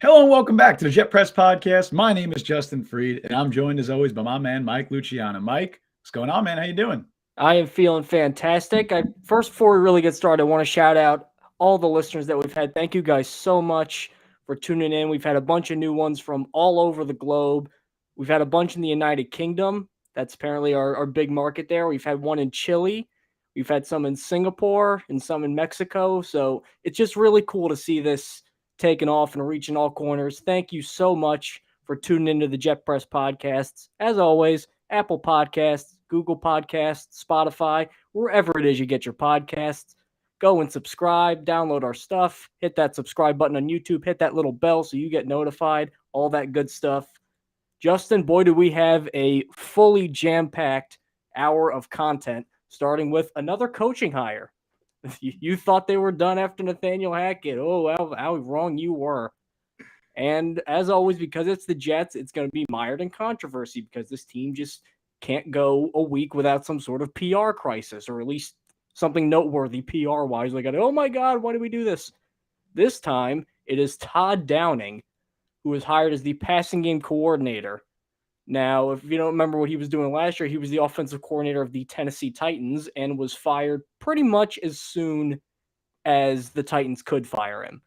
Hello and welcome back to the Jet Press Podcast. My name is Justin Fried, and I'm joined as always by my man Mike Luciano. Mike, what's going on, man? How you doing? I am feeling fantastic. Before we really get started, I want to shout out all the listeners that we've had. Thank you guys so much for tuning in. We've had a bunch of new ones from all over the globe. We've had a bunch in the United Kingdom. That's apparently our big market there. We've had one in Chile. We've had some in Singapore and some in Mexico. So it's just really cool to see this taking off and reaching all corners. Thank you so much for tuning into the Jet Press podcasts. As always, Apple Podcasts, Google Podcasts, Spotify, wherever it is you get your podcasts. Go and subscribe, download our stuff, hit that subscribe button on YouTube, hit that little bell so you get notified, all that good stuff. Justin, boy, do we have a fully jam-packed hour of content, starting with another coaching hire. You thought they were done after Nathaniel Hackett. Oh, how wrong you were. And as always, because it's the Jets, it's going to be mired in controversy because this team just can't go a week without some sort of PR crisis, or at least something noteworthy PR-wise. Like, oh my God, why did we do this? This time, it is Todd Downing, who was hired as the passing game coordinator. Now, if you don't remember what he was doing last year, he was the offensive coordinator of the Tennessee Titans and was fired pretty much as soon as the Titans could fire him.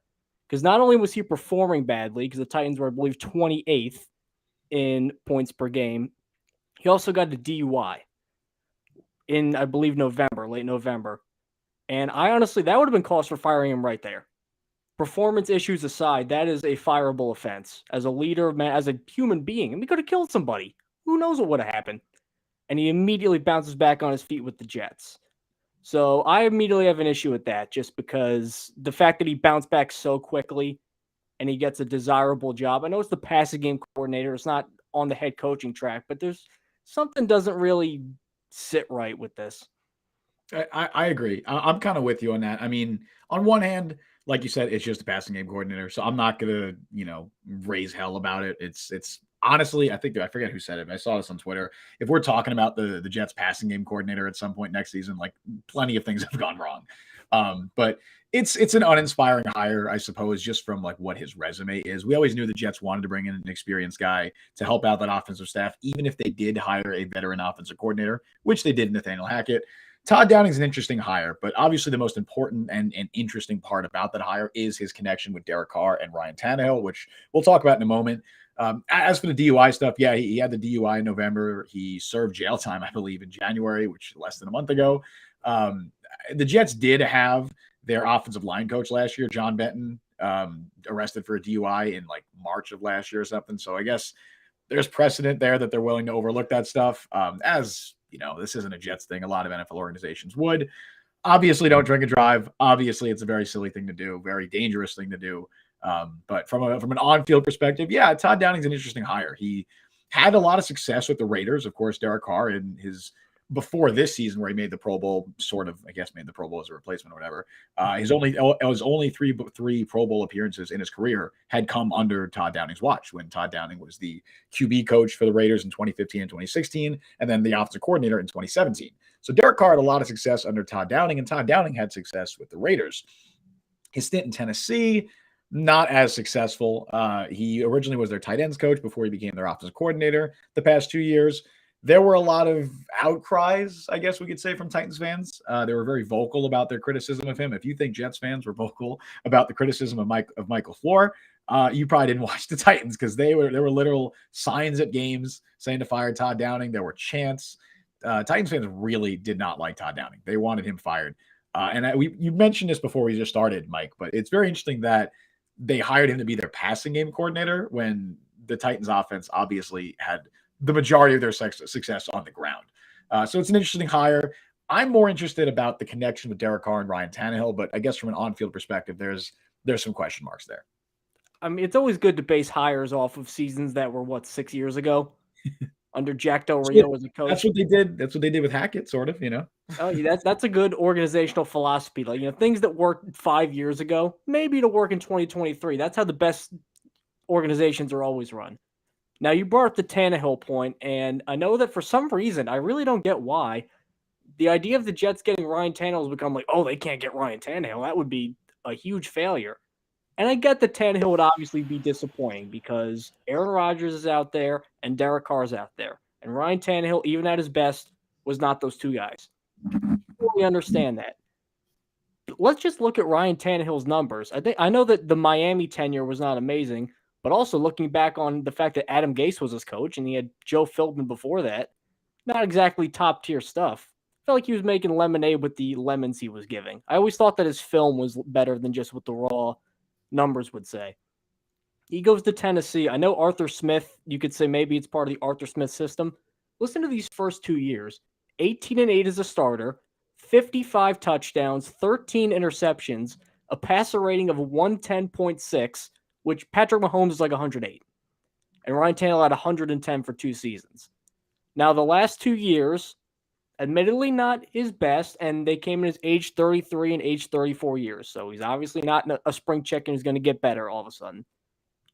Because not only was he performing badly, because the Titans were, I believe, 28th in points per game, he also got a DUI in, I believe, late November. And I honestly, that would have been cause for firing him right there. Performance issues aside, that is a fireable offense. As a leader, man, as a human being, and we could have killed somebody. Who knows what would have happened? And he immediately bounces back on his feet with the Jets. So I immediately have an issue with that, just because the fact that he bounced back so quickly and he gets a desirable job. I know it's the passing game coordinator. It's not on the head coaching track, but there's something doesn't really sit right with this. I agree. I'm kind of with you on that. I mean, on one hand, like you said, it's just a passing game coordinator, so I'm not gonna, raise hell about it. It's honestly, I forget who said it. But I saw this on Twitter. If we're talking about the Jets passing game coordinator at some point next season, like plenty of things have gone wrong. But it's an uninspiring hire, I suppose, just from like what his resume is. We always knew the Jets wanted to bring in an experienced guy to help out that offensive staff, even if they did hire a veteran offensive coordinator, which they did, Nathaniel Hackett. Todd Downing is an interesting hire, but obviously the most important and interesting part about that hire is his connection with Derek Carr and Ryan Tannehill, which we'll talk about in a moment. As for the DUI stuff, yeah, he had the DUI in November. He served jail time, I believe, in January, which less than a month ago. The Jets did have their offensive line coach last year, John Benton, arrested for a DUI in like March of last year or something. So I guess there's precedent there that they're willing to overlook that stuff. As you know, this isn't a Jets thing. A lot of NFL organizations would. Obviously, don't drink and drive. Obviously, it's a very silly thing to do, very dangerous thing to do. But from an on-field perspective, yeah, Todd Downing's an interesting hire. He had a lot of success with the Raiders. Of course, Derek Carr in his before this season where he made the Pro Bowl, sort of, I guess, made the Pro Bowl as a replacement or whatever. His only three Pro Bowl appearances in his career had come under Todd Downing's watch when Todd Downing was the QB coach for the Raiders in 2015 and 2016, and then the offensive coordinator in 2017. So Derek Carr had a lot of success under Todd Downing, and Todd Downing had success with the Raiders. His stint in Tennessee, not as successful. He originally was their tight ends coach before he became their offensive coordinator the past 2 years. There were a lot of outcries, I guess we could say, from Titans fans. They were very vocal about their criticism of him. If you think Jets fans were vocal about the criticism of Michael Floor, you probably didn't watch the Titans, because there were literal signs at games saying to fire Todd Downing. There were chants. Titans fans really did not like Todd Downing. They wanted him fired. You mentioned this before we just started, Mike, but it's very interesting that they hired him to be their passing game coordinator when the Titans offense obviously had the majority of their success on the ground. So it's an interesting hire. I'm more interested about the connection with Derek Carr and Ryan Tannehill, but I guess from an on-field perspective, there's some question marks there. I mean, it's always good to base hires off of seasons that were, 6 years ago under Jack Del Rio as a coach. That's what they did. That's what they did with Hackett, sort of, Oh, yeah, that's a good organizational philosophy. Like, things that worked 5 years ago, maybe to work in 2023. That's how the best organizations are always run. Now, you brought up the Tannehill point, and I know that for some reason, I really don't get why, the idea of the Jets getting Ryan Tannehill has become like, oh, they can't get Ryan Tannehill. That would be a huge failure. And I get that Tannehill would obviously be disappointing because Aaron Rodgers is out there and Derek Carr is out there. And Ryan Tannehill, even at his best, was not those two guys. We understand that. But let's just look at Ryan Tannehill's numbers. I know that the Miami tenure was not amazing, but also looking back on the fact that Adam Gase was his coach and he had Joe Philbin before that, not exactly top tier stuff. I felt like he was making lemonade with the lemons he was giving. I always thought that his film was better than just what the raw numbers would say. He goes to Tennessee. I know Arthur Smith, you could say maybe it's part of the Arthur Smith system. Listen to these first 2 years. 18-8 as a starter, 55 touchdowns, 13 interceptions, a passer rating of 110.6, which Patrick Mahomes is like 108. And Ryan Tannehill had 110 for 2 seasons. Now, the last 2 years, admittedly not his best, and they came in as age 33 and age 34 years. So he's obviously not a spring chicken who's going to get better all of a sudden.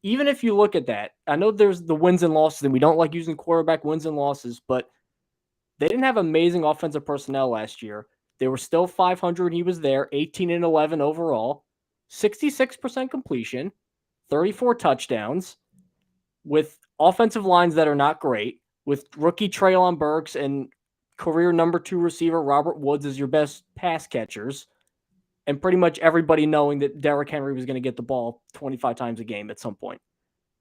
Even if you look at that, I know there's the wins and losses, and we don't like using quarterback wins and losses, but they didn't have amazing offensive personnel last year. They were still 500 when he was there, 18-11 overall, 66% completion, 34 touchdowns, with offensive lines that are not great, with rookie Treylon Burks and career number 2 receiver Robert Woods as your best pass catchers, and pretty much everybody knowing that Derrick Henry was going to get the ball 25 times a game at some point.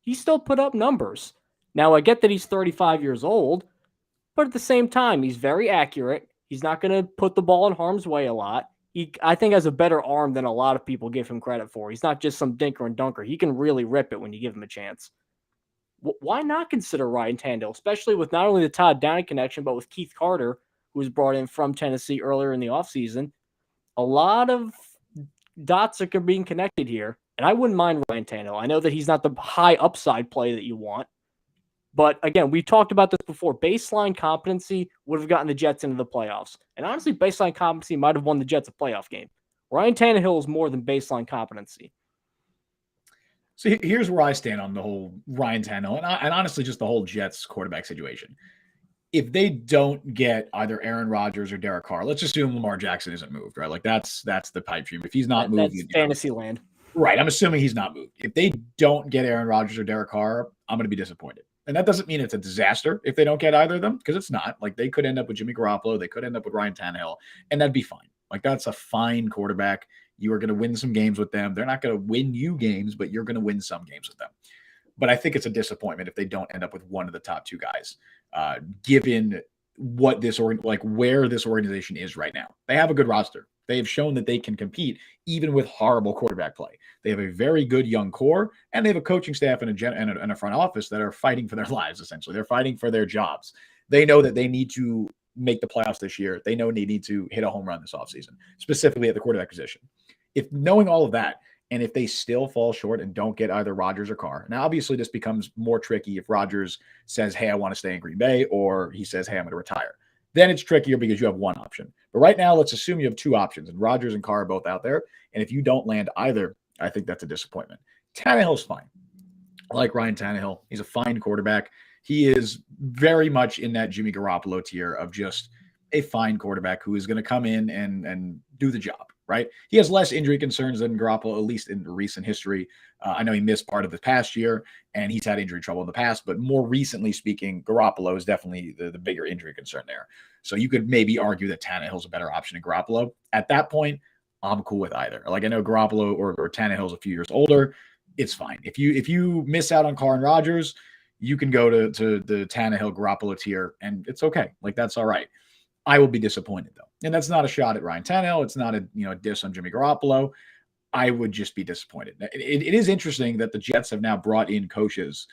He still put up numbers. Now, I get that he's 35 years old, but at the same time, he's very accurate. He's not going to put the ball in harm's way a lot. He, I think, has a better arm than a lot of people give him credit for. He's not just some dinker and dunker. He can really rip it when you give him a chance. Why not consider Ryan Tannehill, especially with not only the Todd Downing connection, but with Keith Carter, who was brought in from Tennessee earlier in the offseason? A lot of dots are being connected here, and I wouldn't mind Ryan Tannehill. I know that he's not the high upside play that you want, but again, we talked about this before. Baseline competency would have gotten the Jets into the playoffs, and honestly, baseline competency might have won the Jets a playoff game. Ryan Tannehill is more than baseline competency. So here's where I stand on the whole Ryan Tannehill and honestly just the whole Jets quarterback situation. If they don't get either Aaron Rodgers or Derek Carr, let's assume Lamar Jackson isn't moved, right? Like that's the pipe dream. If he's not moved, that's fantasy land. Right. I'm assuming he's not moved. If they don't get Aaron Rodgers or Derek Carr, I'm going to be disappointed. And that doesn't mean it's a disaster if they don't get either of them, because it's not. Like they could end up with Jimmy Garoppolo, they could end up with Ryan Tannehill, and that'd be fine. Like that's a fine quarterback. You are going to win some games with them. They're not going to win you games, but you're going to win some games with them. But I think it's a disappointment if they don't end up with one of the top 2 guys, given what this where this organization is right now. They have a good roster. They have shown that they can compete even with horrible quarterback play. They have a very good young core, and they have a coaching staff and a front office that are fighting for their lives, essentially. They're fighting for their jobs. They know that they need to make the playoffs this year. They know they need to hit a home run this offseason, specifically at the quarterback position. If knowing all of that, and if they still fall short and don't get either Rodgers or Carr, now obviously this becomes more tricky if Rodgers says, hey, I want to stay in Green Bay, or he says, hey, I'm going to retire. Then it's trickier because you have one option. But right now, let's assume you have 2 options, and Rodgers and Carr are both out there. And if you don't land either, I think that's a disappointment. Tannehill's fine. I like Ryan Tannehill. He's a fine quarterback. He is very much in that Jimmy Garoppolo tier of just a fine quarterback who is going to come in and do the job, right? He has less injury concerns than Garoppolo, at least in recent history. I know he missed part of the past year, and he's had injury trouble in the past, but more recently speaking, Garoppolo is definitely the bigger injury concern there. So you could maybe argue that Tannehill's a better option than Garoppolo. At that point, I'm cool with either. Like I know Garoppolo or Tannehill's a few years older. It's fine. If you miss out on Carr and Rodgers, you can go to the Tannehill Garoppolo tier, and it's okay. Like that's all right. I will be disappointed though, and that's not a shot at Ryan Tannehill. It's not a diss on Jimmy Garoppolo. I would just be disappointed. It is interesting that the Jets have now brought in coaches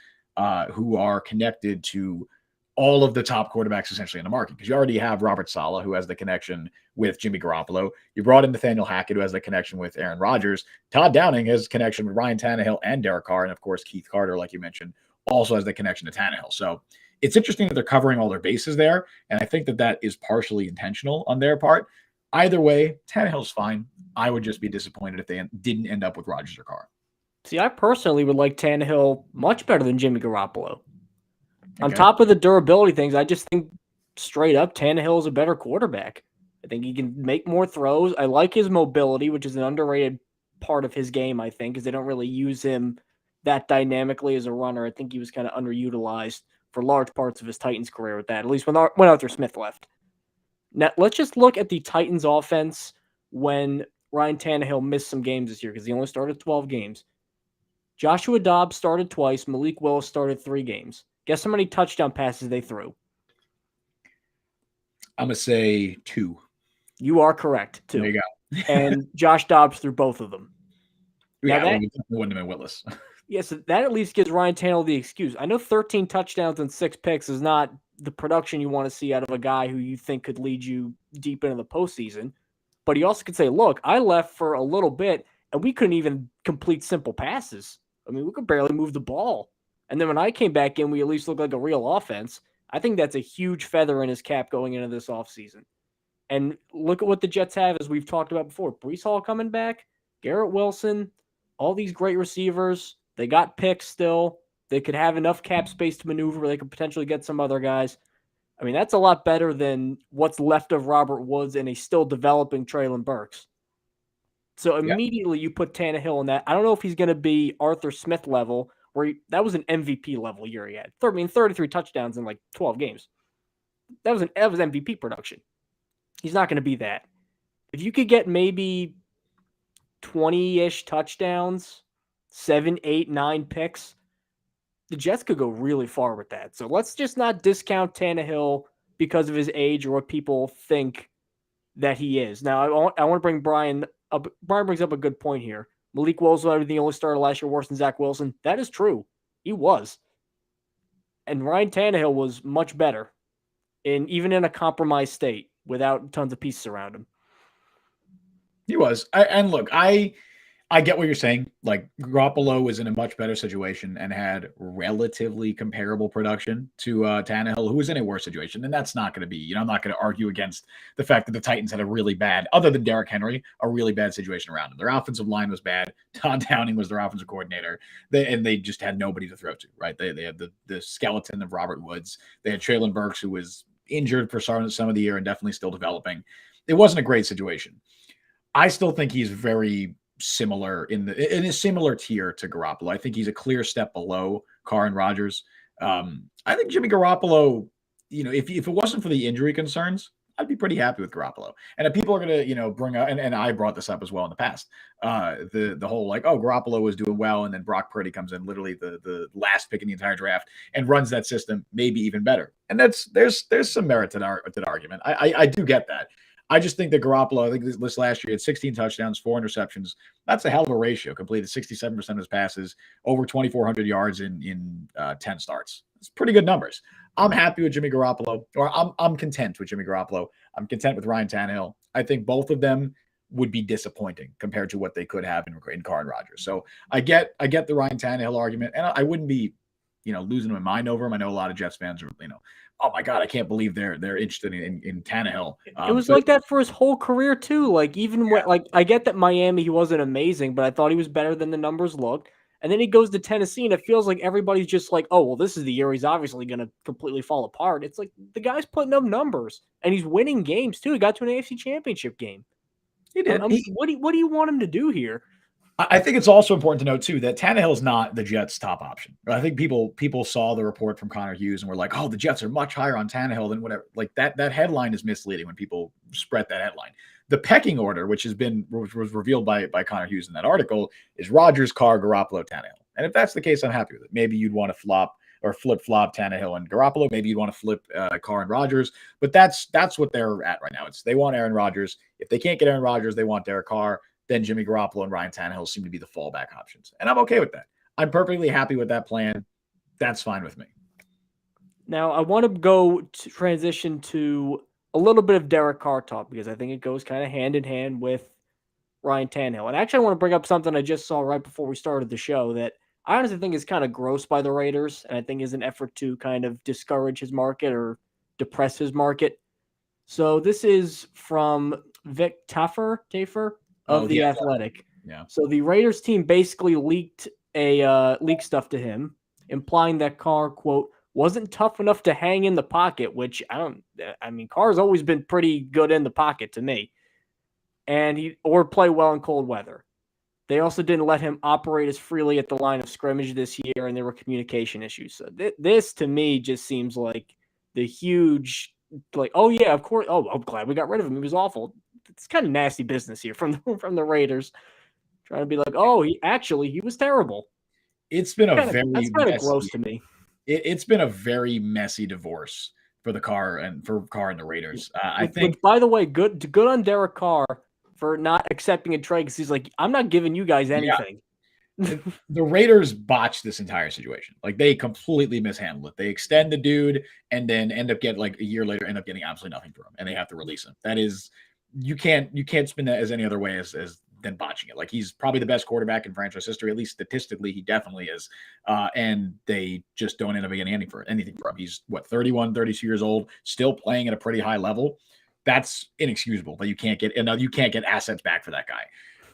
who are connected to all of the top quarterbacks essentially in the market, because you already have Robert Saleh, who has the connection with Jimmy Garoppolo. You brought in Nathaniel Hackett, who has the connection with Aaron Rodgers. Todd Downing has connection with Ryan Tannehill and Derek Carr, and of course Keith Carter, like you mentioned, also has the connection to Tannehill. So it's interesting that they're covering all their bases there, and I think that is partially intentional on their part. Either way, Tannehill's fine. I would just be disappointed if they didn't end up with Rodgers or Carr. See, I personally would like Tannehill much better than Jimmy Garoppolo. Okay. On top of the durability things, I just think straight up Tannehill is a better quarterback. I think he can make more throws. I like his mobility, which is an underrated part of his game, I think, because they don't really use him that dynamically as a runner. I think he was kind of underutilized for large parts of his Titans career with that, at least when Arthur Smith left. Now, let's just look at the Titans offense when Ryan Tannehill missed some games this year because he only started 12 games. Joshua Dobbs started twice. Malik Willis started 3 games. Guess how many touchdown passes they threw? I'm going to say 2. You are correct, 2. There you go. And Josh Dobbs threw both of them. Yeah, that wouldn't have been Willis. Yeah, so that at least gives Ryan Tannehill the excuse. I know 13 touchdowns and 6 picks is not the production you want to see out of a guy who you think could lead you deep into the postseason. But he also could say, look, I left for a little bit, and we couldn't even complete simple passes. I mean, we could barely move the ball. And then when I came back in, we at least looked like a real offense. I think that's a huge feather in his cap going into this offseason. And look at what the Jets have, as we've talked about before. Breece Hall coming back, Garrett Wilson, all these great receivers. They got picks still. They could have enough cap space to maneuver where they could potentially get some other guys. I mean, that's a lot better than what's left of Robert Woods and a still developing Treylon Burks. So immediately you put Tannehill in that. I don't know if he's going to be Arthur Smith level, where that was an MVP level year he had. 33 touchdowns in like 12 games. That was MVP production. He's not going to be that. If you could get maybe 20-ish touchdowns, 7, 8, 9 picks, the Jets could go really far with that. So let's just not discount Tannehill because of his age or what people think that he is. Now, I want to bring Brian up. Brian brings up a good point here. Malik Willis was the only starter last year worse than Zach Wilson. That is true. He was. And Ryan Tannehill was much better, even in a compromised state without tons of pieces around him. He was. And look, I get what you're saying. Like, Garoppolo was in a much better situation and had relatively comparable production to Tannehill, who was in a worse situation. And that's not going to be, I'm not going to argue against the fact that the Titans had a really bad, other than Derek Henry, a really bad situation around them. Their offensive line was bad. Todd Downing was their offensive coordinator. They just had nobody to throw to, right? They had the skeleton of Robert Woods. They had Treylon Burks, who was injured for some of the year and definitely still developing. It wasn't a great situation. I still think he's very similar in a similar tier to Garoppolo. I think he's a clear step below Carr and Rodgers. I think Jimmy Garoppolo, if it wasn't for the injury concerns, I'd be pretty happy with Garoppolo. And if people are going to, bring up, and I brought this up as well in the past, the whole like, oh, Garoppolo was doing well, and then Brock Purdy comes in, literally the last pick in the entire draft, and runs that system maybe even better. And there's some merit to the argument. I do get that. I just think that Garoppolo, I think this last year, he had 16 touchdowns, 4 interceptions. That's a hell of a ratio. Completed 67% of his passes, over 2,400 yards in 10 starts. It's pretty good numbers. I'm happy with Jimmy Garoppolo, or I'm content with Jimmy Garoppolo. I'm content with Ryan Tannehill. I think both of them would be disappointing compared to what they could have in Carr and Rodgers. So I get the Ryan Tannehill argument, and I wouldn't be, losing my mind over him. I know a lot of Jets fans are, oh my God, I can't believe they're interested in Tannehill. It was like that for his whole career too. Like when I get that Miami, he wasn't amazing, but I thought he was better than the numbers looked. And then he goes to Tennessee, and it feels like everybody's just like, oh, well, this is the year he's obviously going to completely fall apart. It's like the guy's putting up numbers, and he's winning games too. He got to an AFC Championship game. He did. What do you want him to do here? I think it's also important to note too that Tannehill is not the Jets' top option. I think people saw the report from Connor Hughes and were like, "Oh, the Jets are much higher on Tannehill than whatever." Like that headline is misleading when people spread that headline. The pecking order, which was revealed by Connor Hughes in that article, is Rodgers, Carr, Garoppolo, Tannehill. And if that's the case, I'm happy with it. Maybe you'd want to flip-flop Tannehill and Garoppolo. Maybe you'd want to flip Carr and Rodgers. But that's what they're at right now. They want Aaron Rodgers. If they can't get Aaron Rodgers, they want Derek Carr. Then Jimmy Garoppolo and Ryan Tannehill seem to be the fallback options. And I'm okay with that. I'm perfectly happy with that plan. That's fine with me. Now, I want to transition to a little bit of Derek Carr talk because I think it goes kind of hand in hand with Ryan Tannehill. And actually, I want to bring up something I just saw right before we started the show that I honestly think is kind of gross by the Raiders, and I think is an effort to kind of discourage his market or depress his market. So this is from Vic Tafur of The Athletic. Yeah. So the Raiders team basically leaked stuff to him, implying that Carr, quote, wasn't tough enough to hang in the pocket, which Carr's always been pretty good in the pocket to me. Or play well in cold weather. They also didn't let him operate as freely at the line of scrimmage this year, and there were communication issues. So this, to me, just seems like the huge, like, oh yeah, of course. Oh, I'm glad we got rid of him. He was awful. It's kind of nasty business here from the Raiders, trying to be like, oh, he was terrible. It's been a That's very kind of messy. gross to me. It's been a very messy divorce for Carr and the Raiders. I think, Which, by the way, good on Derek Carr for not accepting a trade because he's like, I'm not giving you guys anything. The Raiders botched this entire situation. Like, they completely mishandled it. They extend the dude and then end up getting, like, a year later, end up getting absolutely nothing for him, and they have to release him. That is, you can't spin that as any other way as than botching it. Like, he's probably the best quarterback in franchise history, at least statistically, he definitely is. And they just don't end up getting anything for him. He's 31, 32 years old, still playing at a pretty high level. That's inexcusable. That you can't get assets back for that guy.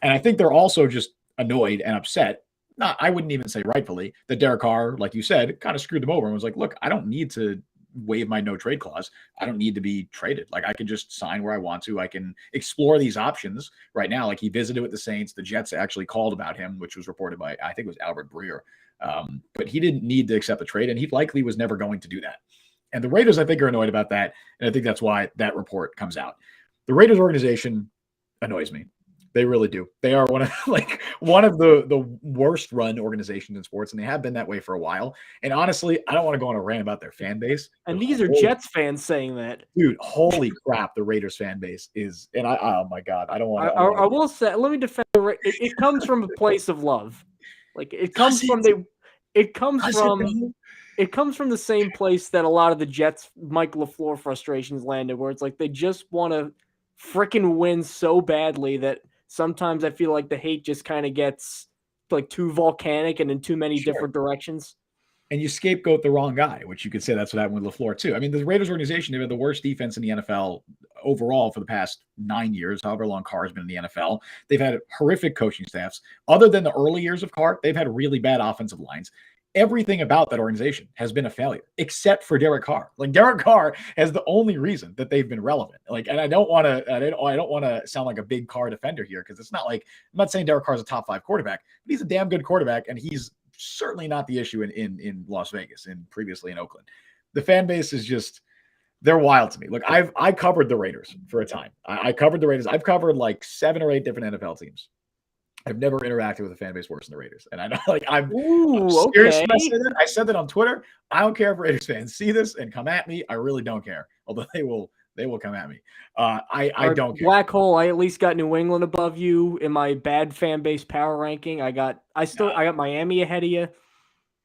And I think they're also just annoyed and upset. I wouldn't even say rightfully, that Derek Carr, like you said, kind of screwed them over and was like, look, I don't need to waive my no trade clause. I don't need to be traded. Like, I can just sign where I want to. I can explore these options right now. Like, he visited with the Saints. The Jets actually called about him, which was reported by, I think it was Albert Breer. But he didn't need to accept the trade, and he likely was never going to do that. And the Raiders, I think, are annoyed about that. And I think that's why that report comes out. The Raiders organization annoys me. They really do. They are one of the worst run organizations in sports, and they have been that way for a while. And honestly, I don't want to go on a rant about their fan base. And these are Jets fans saying that. Dude, holy crap, the Raiders fan base is, and oh my God, I don't want to. I will say, let me defend it comes from a place of love. Like, it comes from the same place that a lot of the Jets Mike LaFleur frustrations landed, where it's like they just want to freaking win so badly that sometimes I feel like the hate just kind of gets like too volcanic and in too many different directions. And you scapegoat the wrong guy, which you could say that's what happened with LaFleur too. I mean, the Raiders organization, they've had the worst defense in the NFL overall for the past 9 years, however long Carr has been in the NFL. They've had horrific coaching staffs. Other than the early years of Carr, they've had really bad offensive lines. Everything about that organization has been a failure, except for Derek Carr. Like, Derek Carr is the only reason that they've been relevant. Like, and I don't want to sound like a big Carr defender here, because it's not like, I'm not saying Derek Carr is a top 5 quarterback, but he's a damn good quarterback, and he's certainly not the issue in Las Vegas and previously in Oakland. The fan base is just, they're wild to me. Look, I covered the Raiders for a time. I covered the Raiders. I've covered like 7 or 8 different NFL teams. I've never interacted with a fan base worse than the Raiders. And I know, like, I'm serious. Okay. I said that on Twitter. I don't care if Raiders fans see this and come at me. I really don't care. Although they will come at me. I don't care. Black hole. I at least got New England above you in my bad fan base power ranking. I got Miami ahead of you.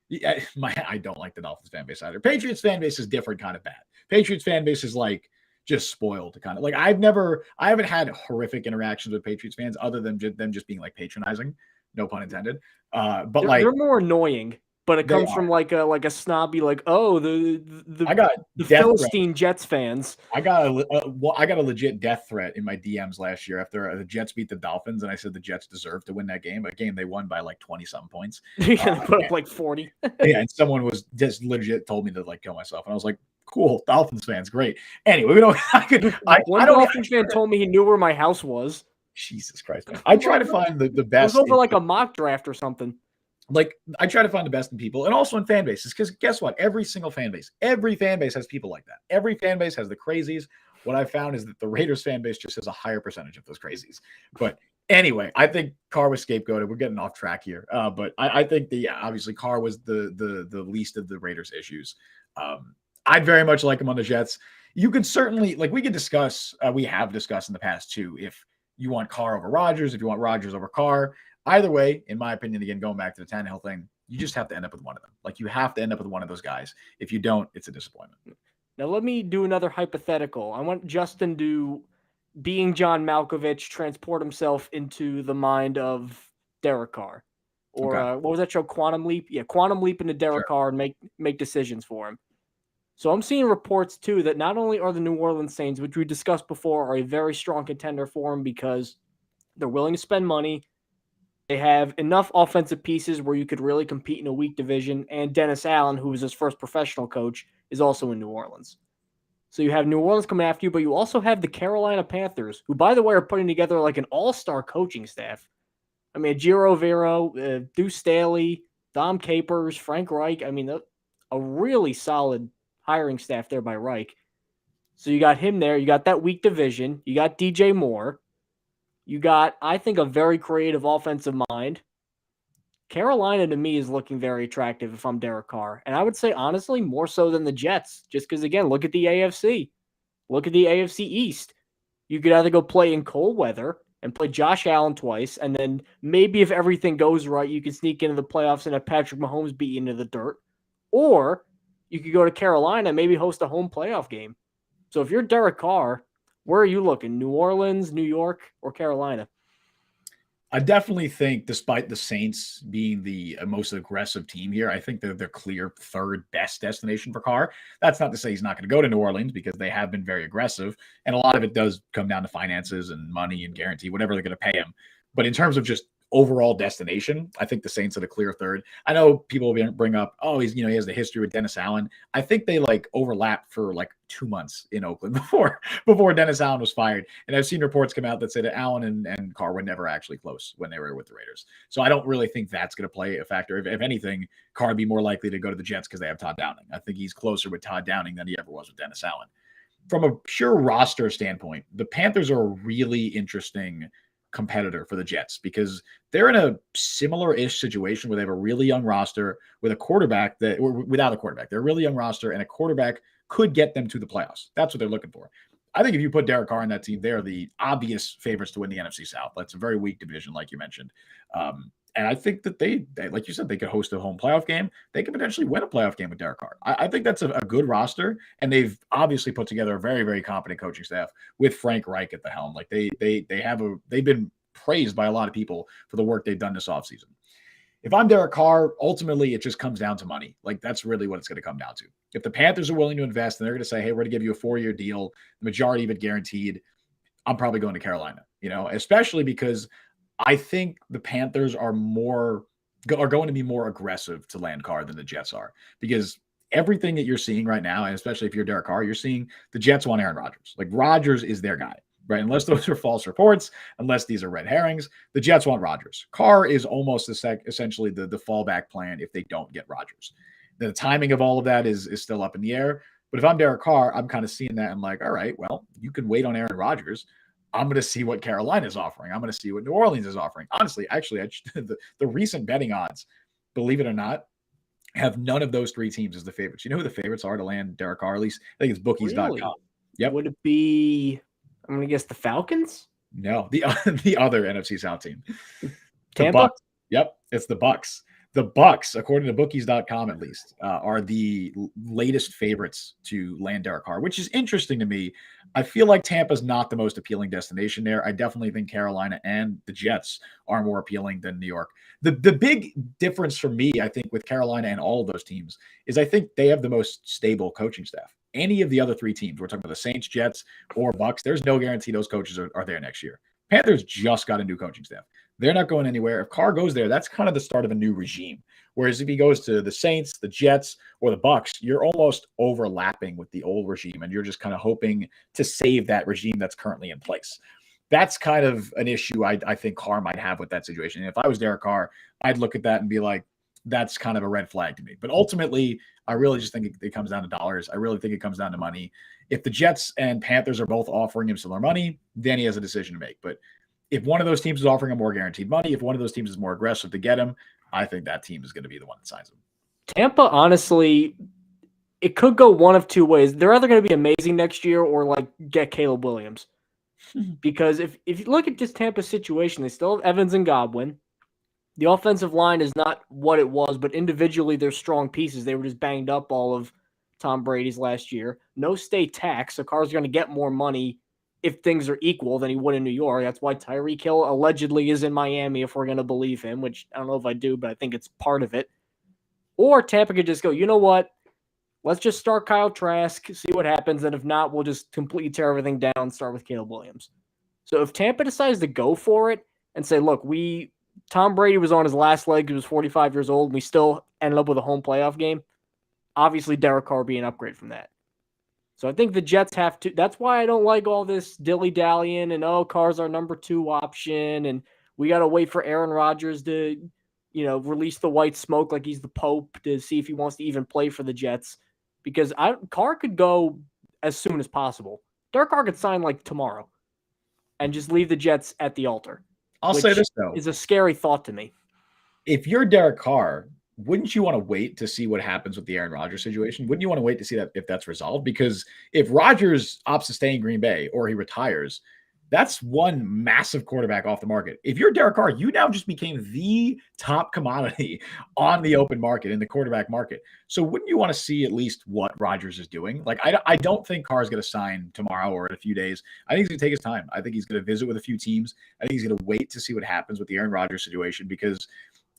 Yeah, I don't like the Dolphins fan base either. Patriots fan base is different kind of bad. Patriots fan base is like just spoiled, kind of like I haven't had horrific interactions with Patriots fans other than them just being like patronizing, no pun intended. But they're more annoying. But it comes from like a snobby, like, oh, the Philistine Jets fans. I got a legit death threat in my DMs last year after the Jets beat the Dolphins, and I said the Jets deserved to win that game. A game they won by like 20-something points. They put up like 40. Yeah, and someone was just legit told me to like kill myself, and I was like, cool, Dolphins fans, great. Anyway, we don't. One Dolphins fan told me he knew where my house was. Jesus Christ, man. I try to find the best. It was over like a mock draft or something. Like, I try to find the best in people, and also in fan bases, because guess what? Every fan base has people like that. Every fan base has the crazies. What I've found is that the Raiders fan base just has a higher percentage of those crazies. But anyway, I think Carr was scapegoated. We're getting off track here. But I think obviously Carr was the least of the Raiders' issues. I'd very much like him on the Jets. You could certainly, like, we could discuss, we have discussed in the past too, if you want Carr over Rodgers, if you want Rodgers over Carr. Either way, in my opinion, again, going back to the Tannehill thing, you just have to end up with one of them. Like, you have to end up with one of those guys. If you don't, it's a disappointment. Now, let me do another hypothetical. I want Justin to, being John Malkovich, transport himself into the mind of Derek Carr. Or what was that show, Quantum Leap? Yeah, Quantum Leap into Derek Carr and make decisions for him. So I'm seeing reports, too, that not only are the New Orleans Saints, which we discussed before, are a very strong contender for him because they're willing to spend money. They have enough offensive pieces where you could really compete in a weak division. And Dennis Allen, who was his first professional coach, is also in New Orleans. So you have New Orleans coming after you, but you also have the Carolina Panthers, who, by the way, are putting together like an all-star coaching staff. I mean, Giro Vero, Deuce Staley, Dom Capers, Frank Reich. I mean, a really solid hiring staff there by Reich. So you got him there. You got that weak division. You got DJ Moore. You got, I think, a very creative offensive mind. Carolina, to me, is looking very attractive if I'm Derek Carr. And I would say, honestly, more so than the Jets. Just because, again, look at the AFC. Look at the AFC East. You could either go play in cold weather and play Josh Allen twice, and then maybe if everything goes right, you can sneak into the playoffs and have Patrick Mahomes beat you into the dirt. Or you could go to Carolina and maybe host a home playoff game. So if you're Derek Carr, where are you looking? New Orleans, New York, or Carolina? I definitely think, despite the Saints being the most aggressive team here, I think they're the clear third best destination for Carr. That's not to say he's not going to go to New Orleans, because they have been very aggressive. And a lot of it does come down to finances and money and guarantee, whatever they're going to pay him. But in terms of just overall destination, I think the Saints are the clear third. I know people bring up, oh, he has the history with Dennis Allen. I think they overlapped for 2 months in Oakland before Dennis Allen was fired. And I've seen reports come out that say that Allen and Carr were never actually close when they were with the Raiders. So I don't really think that's going to play a factor. If anything, Carr would be more likely to go to the Jets because they have Todd Downing. I think he's closer with Todd Downing than he ever was with Dennis Allen. From a pure roster standpoint, the Panthers are a really interesting competitor for the Jets, because they're in a similar-ish situation where they have a really young roster with a quarterback without a quarterback. They're a really young roster, and a quarterback could get them to the playoffs. That's what they're looking for. I think if you put Derek Carr in that team, they're the obvious favorites to win the NFC South. That's a very weak division, like you mentioned. And I think that they, like you said, they could host a home playoff game. They could potentially win a playoff game with Derek Carr. I think that's a good roster, and they've obviously put together a very, very competent coaching staff with Frank Reich at the helm. They've been praised by a lot of people for the work they've done this offseason. If I'm Derek Carr, ultimately it just comes down to money. That's really what it's going to come down to. If the Panthers are willing to invest and they're going to say, hey, we're going to give you a 4-year deal, the majority of it guaranteed, I'm probably going to Carolina, especially because I think the Panthers are going to be more aggressive to land Carr than the Jets are, because everything that you're seeing right now, and especially if you're Derek Carr, you're seeing the Jets want Aaron Rodgers. Rodgers is their guy, right? Unless those are false reports, unless these are red herrings, the Jets want Rodgers. Carr is almost essentially the fallback plan if they don't get Rodgers. The timing of all of that is still up in the air. But if I'm Derek Carr, I'm kind of seeing that and all right, well, you can wait on Aaron Rodgers. I'm going to see what Carolina is offering. I'm going to see what New Orleans is offering. Honestly, the recent betting odds, believe it or not, have none of those three teams as the favorites. You know who the favorites are to land Derek Carr? At least I think it's bookies.com. Really? Yep. Would it be, I'm going to guess, the Falcons? No, the other NFC South team. Tampa? The Bucks. Yep, it's the Bucks. The Bucks, according to bookies.com at least, are the latest favorites to land Derek Carr, which is interesting to me. I feel like Tampa's not the most appealing destination there. I definitely think Carolina and the Jets are more appealing than New York. The big difference for me, I think, with Carolina and all of those teams is I think they have the most stable coaching staff. Any of the other three teams, we're talking about the Saints, Jets, or Bucks, there's no guarantee those coaches are there next year. Panthers just got a new coaching staff. They're not going anywhere. If Carr goes there, that's kind of the start of a new regime. Whereas if he goes to the Saints, the Jets, or the Bucks, you're almost overlapping with the old regime, and you're just kind of hoping to save that regime that's currently in place. That's kind of an issue I think Carr might have with that situation. And if I was Derek Carr, I'd look at that and be like, that's kind of a red flag to me. But ultimately, I really just think it comes down to dollars. I really think it comes down to money. If the Jets and Panthers are both offering him similar money, then he has a decision to make. But if one of those teams is offering him more guaranteed money, if one of those teams is more aggressive to get him, I think that team is going to be the one that signs him. Tampa, honestly, it could go one of two ways. They're either going to be amazing next year or get Caleb Williams. Because if you look at this Tampa situation, they still have Evans and Godwin. The offensive line is not what it was, but individually they're strong pieces. They were just banged up all of Tom Brady's last year. No state tax, so Carr's going to get more money if things are equal than he would in New York. That's why Tyreek Hill allegedly is in Miami, if we're going to believe him, which I don't know if I do, but I think it's part of it. Or Tampa could just go, you know what? Let's just start Kyle Trask, see what happens, and if not, we'll just completely tear everything down and start with Caleb Williams. So if Tampa decides to go for it and say, look, Tom Brady was on his last leg, he was 45 years old, and we still ended up with a home playoff game, obviously Derek Carr be an upgrade from that. So I think the Jets have to. That's why I don't like all this dilly-dallying and, Carr's our number 2 option and We got to wait for Aaron Rodgers to, release the white smoke like he's the Pope to see if he wants to even play for the Jets. Because Carr could go as soon as possible. Derek Carr could sign like tomorrow and just leave the Jets at the altar. I'll say this, though. Is a scary thought to me. If you're Derek Carr, wouldn't you want to wait to see what happens with the Aaron Rodgers situation? Wouldn't you want to wait to see that if that's resolved? Because if Rodgers opts to stay in Green Bay or he retires, that's one massive quarterback off the market. If you're Derek Carr, you now just became the top commodity on the open market, in the quarterback market. So wouldn't you want to see at least what Rodgers is doing? Like, I don't think Carr is going to sign tomorrow or in a few days. I think he's going to take his time. I think he's going to visit with a few teams. I think he's going to wait to see what happens with the Aaron Rodgers situation, because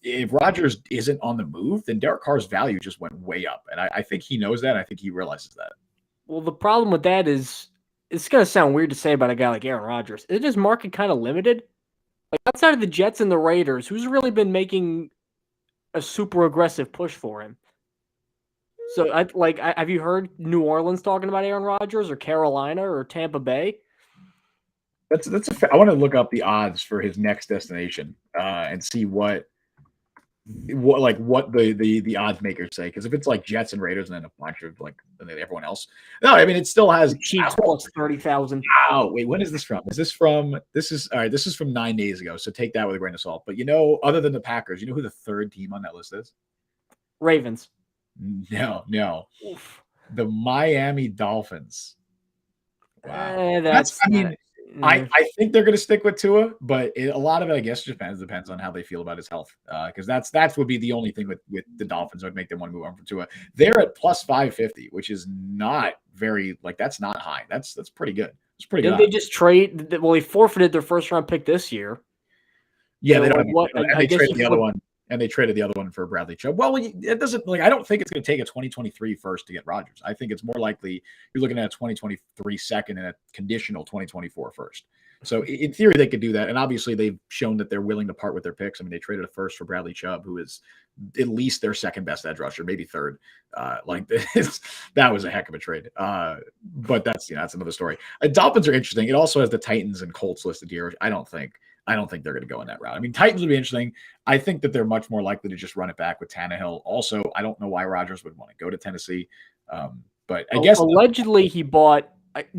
if Rodgers isn't on the move, then Derek Carr's value just went way up. And I think he knows that. I think he realizes that. Well, the problem with that is, it's going to sound weird to say about a guy like Aaron Rodgers. Isn't his market kind of limited? Like, outside of the Jets and the Raiders, who's really been making a super aggressive push for him? So, have you heard New Orleans talking about Aaron Rodgers, or Carolina, or Tampa Bay? I want to look up the odds for his next destination and see what the odds makers say, because if it's like Jets and Raiders and then a bunch of everyone else, no, I mean it still has Chiefs plus 30,000. Oh wait, when is this from? This is from 9 days ago, so take that with a grain of salt. But other than the Packers, you know who the third team on that list is? Ravens. No. Oof. The Miami Dolphins. Wow. I think they're going to stick with Tua, but a lot of it, I guess, depends on how they feel about his health. Because that's would be the only thing with the Dolphins that would make them want to move on from Tua. They're at plus 550, which is not very that's not high. That's pretty good. It's pretty good. Didn't they just trade? Well, they forfeited their first round pick this year. Yeah, they don't. They traded the other one. And they traded the other one for Bradley Chubb. Well, it doesn't I don't think it's going to take a 2023 first to get Rodgers. I think it's more likely you're looking at a 2023 second and a conditional 2024 first. So in theory, they could do that. And obviously, they've shown that they're willing to part with their picks. I mean, they traded a first for Bradley Chubb, who is at least their second best edge rusher, maybe third. That was a heck of a trade. But that's another story. Dolphins are interesting. It also has the Titans and Colts listed here. I don't think they're going to go in that route. I mean, Titans would be interesting. I think that they're much more likely to just run it back with Tannehill. Also, I don't know why Rodgers would want to go to Tennessee. But I guess allegedly he bought.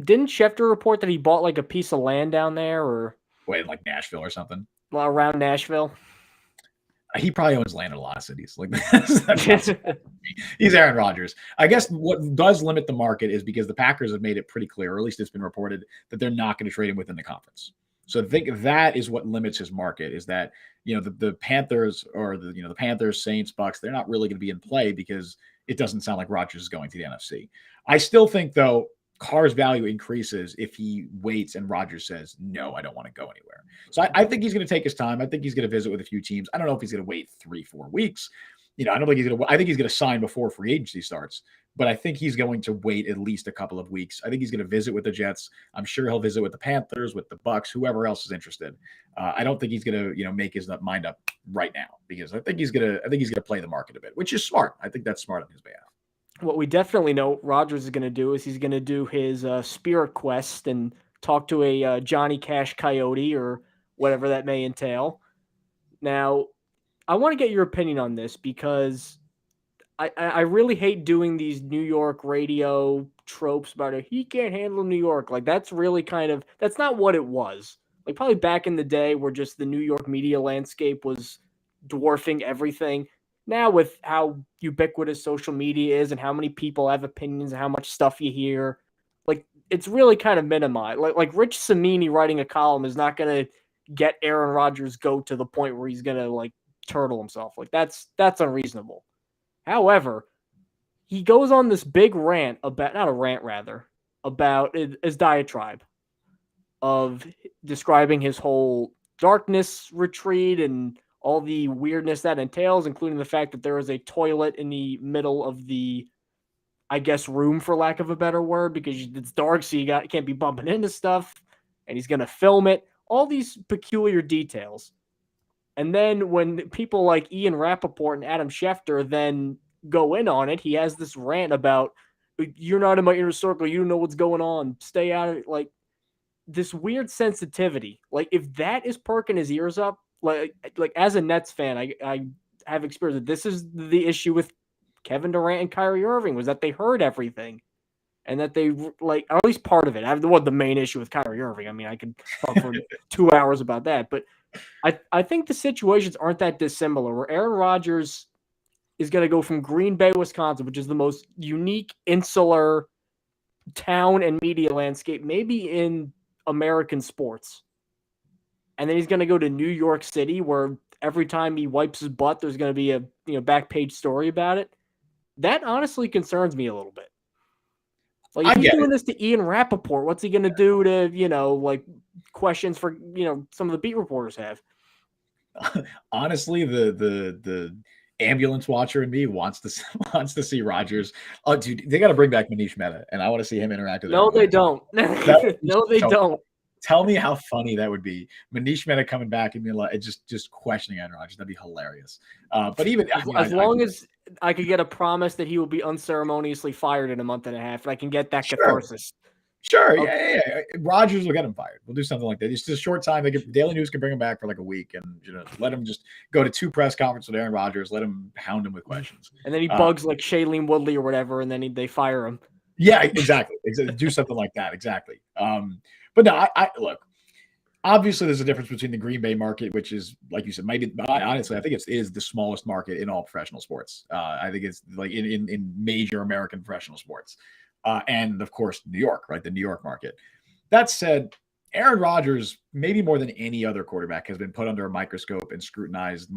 Didn't Schefter report that he bought like a piece of land down there, or like Nashville or something? Well, around Nashville. He probably owns land in a lot of cities. He's Aaron Rodgers. I guess what does limit the market is because the Packers have made it pretty clear, or at least it's been reported, that they're not going to trade him within the conference. So I think that is what limits his market, is that, the Panthers or the Panthers, Saints, Bucks, they're not really going to be in play because it doesn't sound like Rodgers is going to the NFC. I still think, though, Carr's value increases if he waits and Rodgers says, no, I don't want to go anywhere. So I think he's going to take his time. I think he's going to visit with a few teams. I don't know if he's going to wait 3-4 weeks. I don't think I think he's going to sign before free agency starts, but I think he's going to wait at least a couple of weeks. I think he's going to visit with the Jets. I'm sure he'll visit with the Panthers, with the Bucks, whoever else is interested. I don't think he's going to, make his mind up right now, because I think he's going to play the market a bit, which is smart. I think that's smart on his behalf. What we definitely know Rodgers is going to do is he's going to do his spirit quest and talk to a Johnny Cash coyote or whatever that may entail. Now, I want to get your opinion on this, because I really hate doing these New York radio tropes about it. He can't handle New York. That's really that's not what it was. Probably back in the day where just the New York media landscape was dwarfing everything. Now with how ubiquitous social media is and how many people have opinions and how much stuff you hear, it's really kind of minimized. Rich Samini writing a column is not going to get Aaron Rodgers go to the point where he's going to turtle himself. That's unreasonable. However, he goes on this big rant about his diatribe of describing his whole darkness retreat and all the weirdness that entails, including the fact that there is a toilet in the middle of the, I guess, room, for lack of a better word, because it's dark, so you can't be bumping into stuff, and he's going to film it. All these peculiar details. And then when people like Ian Rappaport and Adam Schefter then go in on it, he has this rant about, you're not in my inner circle, you don't know what's going on, stay out of it. This weird sensitivity. If that is perking his ears up, like as a Nets fan, I have experienced that this is the issue with Kevin Durant and Kyrie Irving, was that they heard everything. And that they like, or at least part of it. I have the main issue with Kyrie Irving. I mean, I could talk for 2 hours about that, but I think the situations aren't that dissimilar. Where Aaron Rodgers is going to go from Green Bay, Wisconsin, which is the most unique insular town and media landscape, maybe in American sports, and then he's going to go to New York City, where every time he wipes his butt, there's going to be a back page story about it. That honestly concerns me a little bit. Like, if he's doing this to Ian Rappaport, what's he going to do to, like, questions for, some of the beat reporters have? Honestly, the ambulance watcher in me wants to see Rodgers. Oh, dude, they got to bring back Manish Mehta, and I want to see him interact with. No, they don't. No, they don't. Tell me how funny that would be. Manish Mehta coming back and being like, just questioning Aaron Rodgers. That'd be hilarious. But even as long as I could get a promise that he will be unceremoniously fired in a month and a half, and I can get that catharsis. Sure, okay. Yeah. Rodgers will get him fired. We'll do something like that. It's just a short time. Daily News can bring him back for like a week, and let him just go to 2 press conferences with Aaron Rodgers. Let him hound him with questions, and then he bugs like Shailene Woodley or whatever, and then they fire him. Yeah, exactly. Do something like that. Exactly. But no, I look. Obviously, there's a difference between the Green Bay market, which is, like you said, honestly, I think it is the smallest market in all professional sports. I think it's like in major American professional sports. And of course, New York, right? The New York market. That said, Aaron Rodgers, maybe more than any other quarterback, has been put under a microscope and scrutinized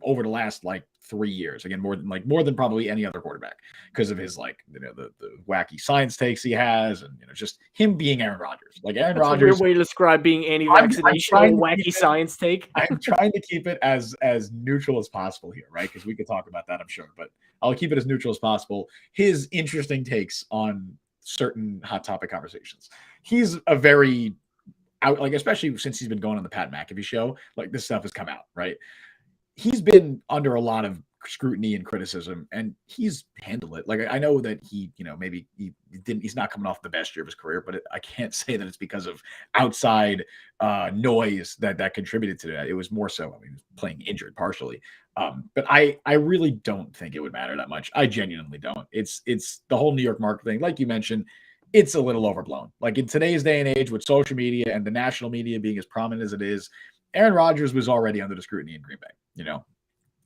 over the last 3 years. Again, more than probably any other quarterback, because of his the wacky science takes he has, and just him being Aaron Rodgers. Like Aaron Rodgers, a weird way to describe being anti-vaccination, wacky science take. I'm trying to keep it as neutral as possible here, right? Because we could talk about that, I'm sure, but I'll keep it as neutral as possible. His interesting takes on certain hot topic conversations. He's a very especially since he's been going on the Pat McAfee show, this stuff has come out, right? He's been under a lot of scrutiny and criticism, and he's handled it. I know that he, maybe he's not coming off the best year of his career, but I can't say that it's because of outside noise that contributed to that. It was more so, he was playing injured partially. But I really don't think it would matter that much. I genuinely don't. It's the whole New York market thing. Like you mentioned, it's a little overblown. In today's day and age, with social media and the national media being as prominent as it is, Aaron Rodgers was already under the scrutiny in Green Bay.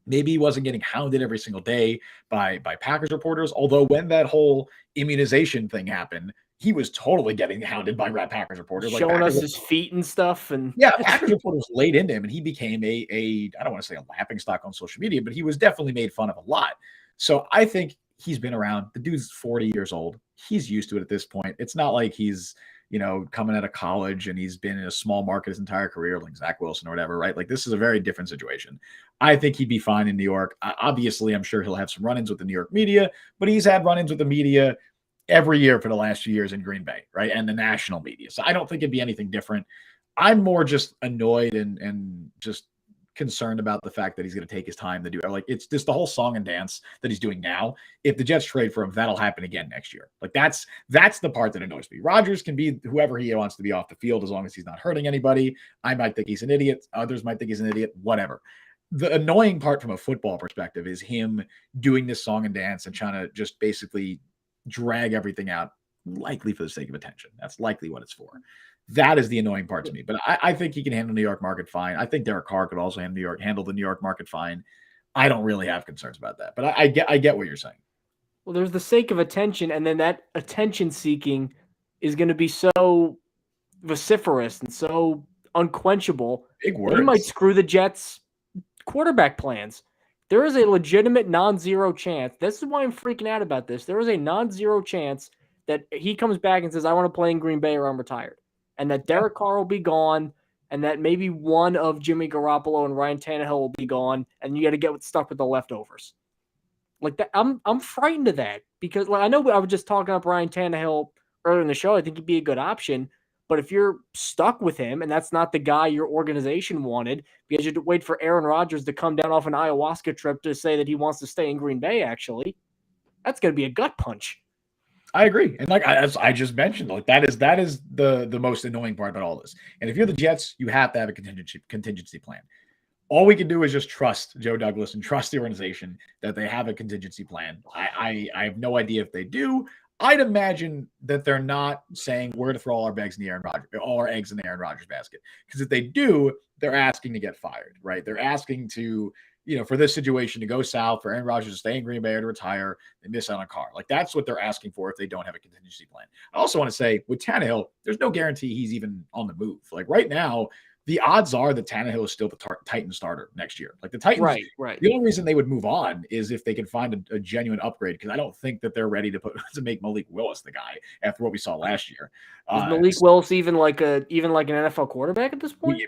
Maybe he wasn't getting hounded every single day by Packers reporters, although when that whole immunization thing happened, he was totally getting hounded by Packers reporters. Showing us his feet and stuff. And yeah, Packers reporters laid into him, and he became I don't want to say a laughingstock on social media, but he was definitely made fun of a lot. So I think he's been around. The dude's 40 years old. He's used to it at this point. It's not like he's coming out of college and he's been in a small market his entire career, like Zach Wilson or whatever, right? This is a very different situation. I think he'd be fine in New York. Obviously, I'm sure he'll have some run-ins with the New York media, but he's had run-ins with the media every year for the last few years in Green Bay, right? And the national media. So I don't think it'd be anything different. I'm more just annoyed and just concerned about the fact that he's going to take his time to do it. It's just the whole song and dance that he's doing now. If the Jets trade for him, that'll happen again next year. That's the part that annoys me. Rodgers can be whoever he wants to be off the field as long as he's not hurting anybody. I might think he's an idiot. Others might think he's an idiot, whatever. The annoying part from a football perspective is him doing this song and dance and trying to just basically drag everything out, likely for the sake of attention. That's likely what it's for. That is the annoying part to me. But I think he can handle the New York market fine. I think Derek Carr could also handle the New York market fine. I don't really have concerns about that. But I get what you're saying. Well, there's the sake of attention, and then that attention seeking is going to be so vociferous and so unquenchable. Big words. He might screw the Jets' quarterback plans. There is a legitimate non-zero chance. This is why I'm freaking out about this. There is a non-zero chance that he comes back and says, I want to play in Green Bay or I'm retired. And that Derek Carr will be gone, and that maybe one of Jimmy Garoppolo and Ryan Tannehill will be gone, and you got to get stuck with the leftovers. That, I'm frightened of that because I know I was just talking up Ryan Tannehill earlier in the show. I think he'd be a good option, but if you're stuck with him and that's not the guy your organization wanted, because you had to wait for Aaron Rodgers to come down off an ayahuasca trip to say that he wants to stay in Green Bay, actually, that's going to be a gut punch. I agree. And as I just mentioned, that is the most annoying part about all this. And if you're the Jets, you have to have a contingency plan. all we can do is just trust Joe Douglas and trust the organization that they have a contingency plan. I have no idea if they do. I'd imagine that they're not saying we're going to throw all our eggs in the Aaron Rodgers basket. Because if they do, they're asking to get fired, right? They're asking to, for this situation to go south, for Aaron Rodgers to stay in Green Bay or to retire, they miss out on Carr. Like that's what they're asking for if they don't have a contingency plan. I also want to say with Tannehill, there's no guarantee he's even on the move. Like right now, the odds are that Tannehill is still the Titan starter next year. Like the Titans, right. The only reason they would move on is if they can find a genuine upgrade. Because I don't think that they're ready to make Malik Willis the guy after what we saw last year. Is Malik Willis even like an NFL quarterback at this point?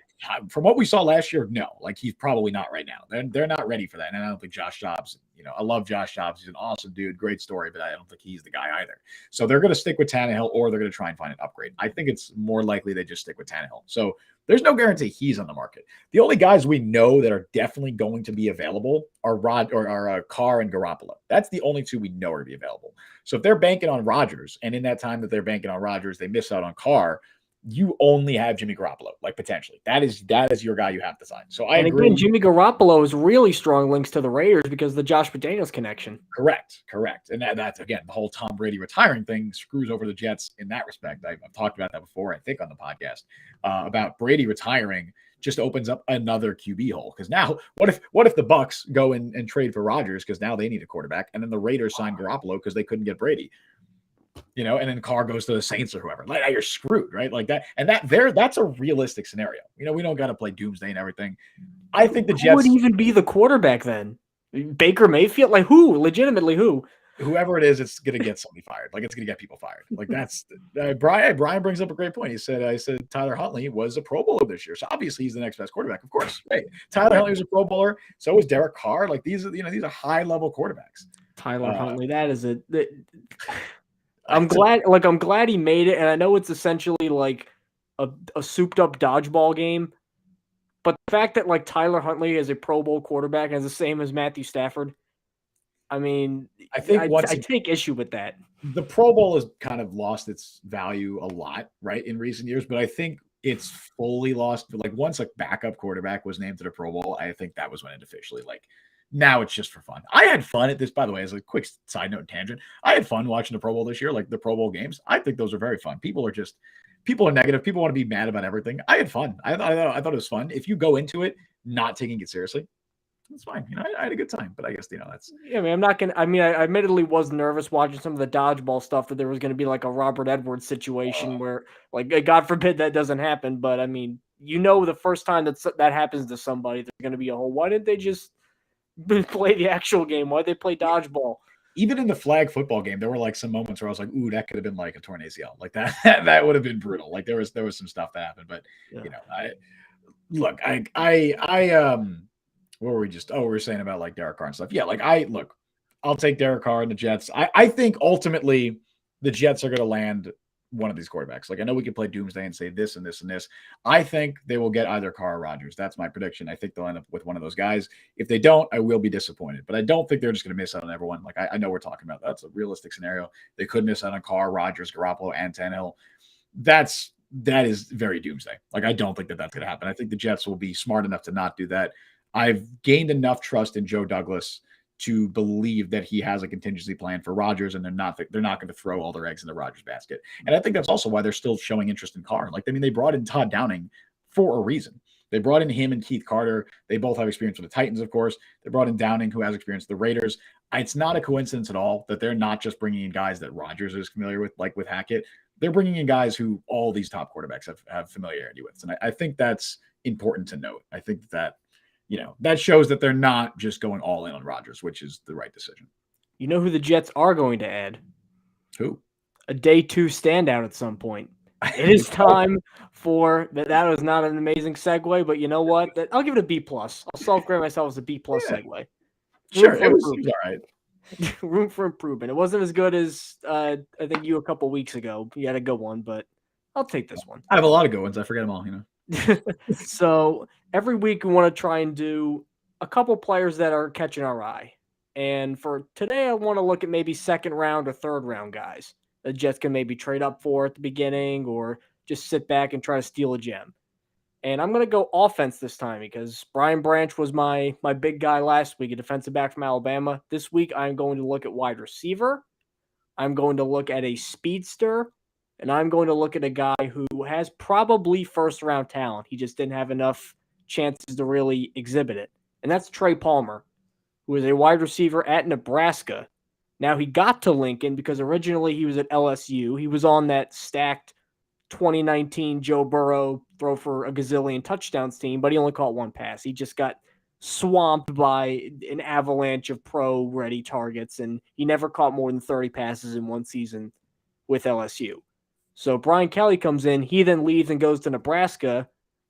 From what we saw last year, no. Like he's probably not right now. They're not ready for that. And I don't think Josh Dobbs. I love Josh Dobbs. He's an awesome dude, great story, but I don't think he's the guy either. So they're going to stick with Tannehill, or they're going to try and find an upgrade. I think it's more likely they just stick with Tannehill. So there's no guarantee he's on the market. The only guys we know that are definitely going to be available are Carr and Garoppolo. That's the only two we know are to be available. So if they're banking on Rodgers, and in that time that they're banking on Rodgers, they miss out on Carr, you only have Jimmy Garoppolo, like potentially. That is your guy you have to sign. So I agree. Again, Jimmy Garoppolo is really strong links to the Raiders because of the Josh McDaniels connection. Correct. And that's, again, the whole Tom Brady retiring thing screws over the Jets in that respect. I've talked about that before, I think, on the podcast, about Brady retiring just opens up another QB hole. Because now, what if the Bucks go and trade for Rodgers because now they need a quarterback, and then the Raiders sign Garoppolo because they couldn't get Brady? And then Carr goes to the Saints or whoever. Like, you're screwed, right? Like that. And that's a realistic scenario. We don't got to play doomsday and everything. I think the Jets Who would even be the quarterback then? Baker Mayfield? Like who? Legitimately who? Whoever it is, it's going to get somebody fired. Like it's going to get people fired. Like that's Brian brings up a great point. I said Tyler Huntley was a Pro Bowler this year. So obviously he's the next best quarterback, of course. Right. Tyler Huntley was a Pro Bowler. So was Derek Carr. Like these are high level quarterbacks. Tyler Huntley. That is I'm glad he made it, and I know it's essentially like a souped up dodgeball game, but the fact that like Tyler Huntley is a Pro Bowl quarterback and is the same as Matthew Stafford, I mean, I think I take issue with that. The Pro Bowl has kind of lost its value a lot, right, in recent years, but I think it's fully lost. Like once a backup quarterback was named to the Pro Bowl, I think that was when it officially now it's just for fun. I had fun at this, by the way, as a quick side note and tangent. I had fun watching the Pro Bowl this year, like the Pro Bowl games. I think those are very fun. People are negative. People want to be mad about everything. I had fun. I thought it was fun. If you go into it not taking it seriously, it's fine. I had a good time, but I guess, that's. Yeah, I mean, I'm not going to, I mean, I admittedly was nervous watching some of the dodgeball stuff that there was going to be like a Robert Edwards situation where, like, God forbid that doesn't happen. But I mean, the first time that happens to somebody, there's going to be a whole, why didn't they just play the actual game? Why'd they play dodgeball? Even in the flag football game, there were like some moments where I was like, ooh, that could have been like a torn ACL. Like that would have been brutal. Like there was some stuff that happened, but what were we just, we were saying about like Derek Carr and stuff. Yeah. Like I'll take Derek Carr and the Jets. I think ultimately the Jets are going to land one of these quarterbacks. Like I know we could play doomsday and say this and this and this. I think they will get either Carr or Rodgers. That's my prediction. I think they'll end up with one of those guys. If they don't, I will be disappointed. But I don't think they're just going to miss out on everyone. Like I know we're talking about that's a realistic scenario. They could miss out on Carr, Rodgers, Garoppolo, and Tannehill. That is very doomsday. Like I don't think that's going to happen. I think the Jets will be smart enough to not do that. I've gained enough trust in Joe Douglas to believe that he has a contingency plan for Rodgers, and they're not going to throw all their eggs in the Rodgers basket. And I think that's also why they're still showing interest in Carr. Like, I mean, they brought in Todd Downing for a reason. They brought in him and Keith Carter. They both have experience with the Titans, of course. They brought in Downing, who has experience with the Raiders. It's not a coincidence at all that they're not just bringing in guys that Rodgers is familiar with, like with Hackett. They're bringing in guys who all these top quarterbacks have familiarity with. And I think that's important to note. I think that that shows that they're not just going all in on Rodgers, which is the right decision. You know who the Jets are going to add? Who? A day 2 standout at some point. It is time for that. That was not an amazing segue, but you know what? I'll give it a B+. I'll self-grade myself as a B+ segue. Sure, it was all right. Room for improvement. It wasn't as good as I think you a couple weeks ago. You had a good one, but I'll take this one. I have a lot of good ones. I forget them all, So every week we want to try and do a couple players that are catching our eye. And for today, I want to look at maybe second round or third round guys the Jets can maybe trade up for at the beginning or just sit back and try to steal a gem. And I'm going to go offense this time because Brian Branch was my big guy last week, a defensive back from Alabama. This week, I'm going to look at wide receiver. I'm going to look at a speedster. And I'm going to look at a guy who has probably first-round talent. He just didn't have enough chances to really exhibit it. And that's Trey Palmer, who is a wide receiver at Nebraska. Now, he got to Lincoln because originally he was at LSU. He was on that stacked 2019 Joe Burrow throw for a gazillion touchdowns team, but he only caught one pass. He just got swamped by an avalanche of pro-ready targets, and he never caught more than 30 passes in one season with LSU. So Brian Kelly comes in. He then leaves and goes to Nebraska.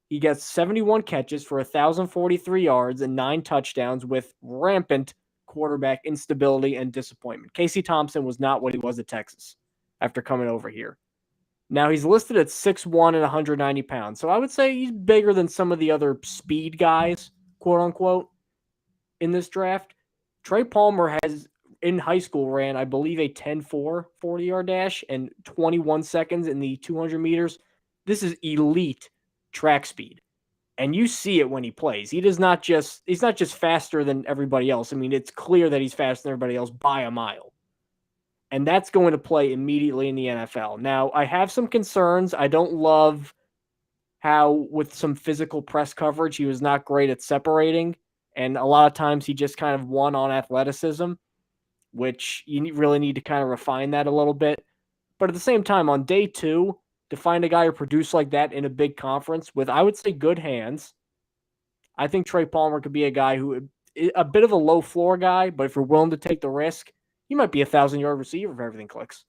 He gets 71 catches for 1,043 yards and 9 touchdowns with rampant quarterback instability and disappointment. Casey Thompson was not what he was at Texas after coming over here. Now, he's listed at 6'1" and 190 pounds. So I would say he's bigger than some of the other speed guys, quote unquote, in this draft. Trey Palmer has, in high school, ran, I believe, a 10.4 40-yard dash and 21 seconds in the 200 meters. This is elite track speed. And you see it when he plays. He's not just faster than everybody else. I mean, it's clear that he's faster than everybody else by a mile. And that's going to play immediately in the NFL. Now, I have some concerns. I don't love how, with some physical press coverage, he was not great at separating. And a lot of times he just kind of won on athleticism, which you really need to kind of refine that a little bit. But at the same time, on day 2, to find a guy who produced like that in a big conference with, I would say, good hands, I think Trey Palmer could be a guy who, a bit of a low floor guy, but if you're willing to take the risk, he might be a 1,000-yard receiver if everything clicks.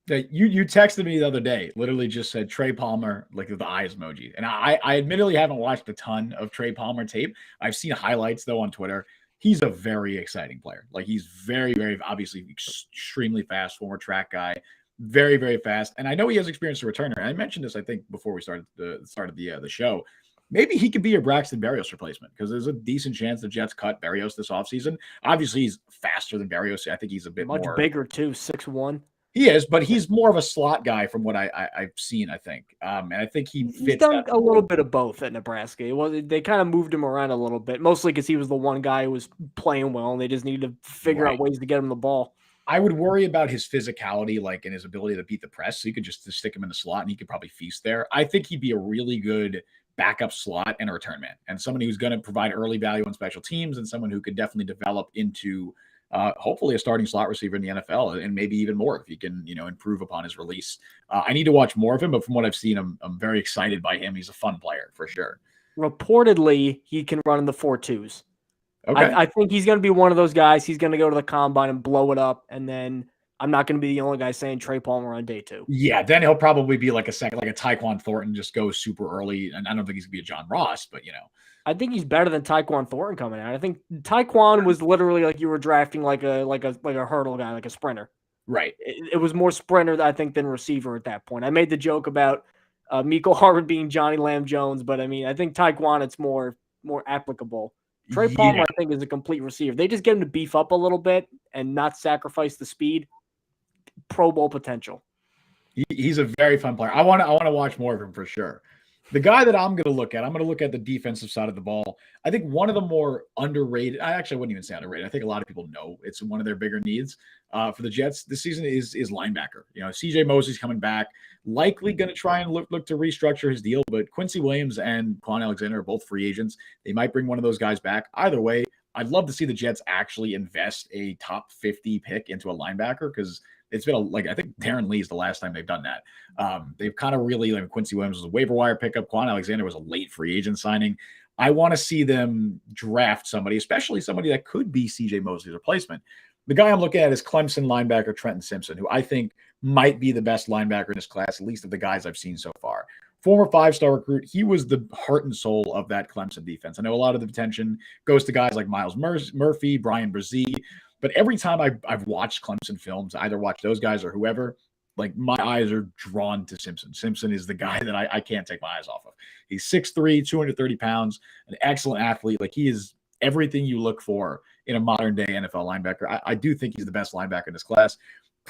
You texted me the other day, literally just said Trey Palmer, like the eyes emoji. And I admittedly haven't watched a ton of Trey Palmer tape. I've seen highlights, though, on Twitter. He's a very exciting player. Like, he's very, very, obviously extremely fast, former track guy, very, very fast. And I know he has experience as a returner. And I mentioned this, I think, before we started the show. Maybe he could be a Braxton Berrios replacement because there's a decent chance the Jets cut Berrios this offseason. Obviously, he's faster than Berrios. I think he's a bit much more bigger, too, 6'1". He is, but he's more of a slot guy from what I've seen, I think. And I think he fits. He's done a little bit of both at Nebraska. They kind of moved him around a little bit, mostly because he was the one guy who was playing well, and they just needed to figure out ways to get him the ball. I would worry about his physicality, like, and his ability to beat the press. So you could just stick him in the slot, and he could probably feast there. I think he'd be a really good backup slot and a return man, and somebody who's going to provide early value on special teams, and someone who could definitely develop into hopefully a starting slot receiver in the NFL, and maybe even more if he can, improve upon his release. I need to watch more of him, but from what I've seen, I'm very excited by him. He's a fun player for sure. Reportedly, he can run in the 4.2s. Okay. I think he's going to be one of those guys. He's going to go to the combine and blow it up, and then I'm not going to be the only guy saying Trey Palmer on day 2. Yeah, then he'll probably be like a Tyquan Thornton, just go super early, and I don't think he's going to be a John Ross, but I think he's better than Tyquan Thornton coming out. I think Tyquan was literally like you were drafting like a hurdle guy, like a sprinter. Right. It was more sprinter, I think, than receiver at that point. I made the joke about Miko Hardman being Johnny Lamb Jones, but I mean, I think Tyquan, it's more applicable. Trey Palmer, I think, is a complete receiver. They just get him to beef up a little bit and not sacrifice the speed. Pro Bowl potential. He's a very fun player. I want to watch more of him for sure. The guy that I'm going to look at the defensive side of the ball. I think one of the more underrated, I wouldn't even say underrated. I think a lot of people know it's one of their bigger needs for the Jets this season is linebacker. CJ Mosley's coming back, likely going to try and look to restructure his deal, but Quincy Williams and Quan Alexander are both free agents. They might bring one of those guys back. Either way, I'd love to see the Jets actually invest a top 50 pick into a linebacker because it's been I think Darren Lee is the last time they've done that. They've kind of really, Quincy Williams was a waiver wire pickup. Quan Alexander was a late free agent signing. I want to see them draft somebody, especially somebody that could be CJ Mosley's replacement. The guy I'm looking at is Clemson linebacker Trenton Simpson, who I think might be the best linebacker in this class, at least of the guys I've seen so far. Former 5-star recruit, he was the heart and soul of that Clemson defense. I know a lot of the attention goes to guys like Miles Murphy, Brian Brzee, but every time I've watched Clemson films, either watch those guys or whoever, my eyes are drawn to Simpson. Simpson is the guy that I can't take my eyes off of. He's 6'3", 230 pounds, an excellent athlete. He is everything you look for in a modern day NFL linebacker. I do think he's the best linebacker in this class.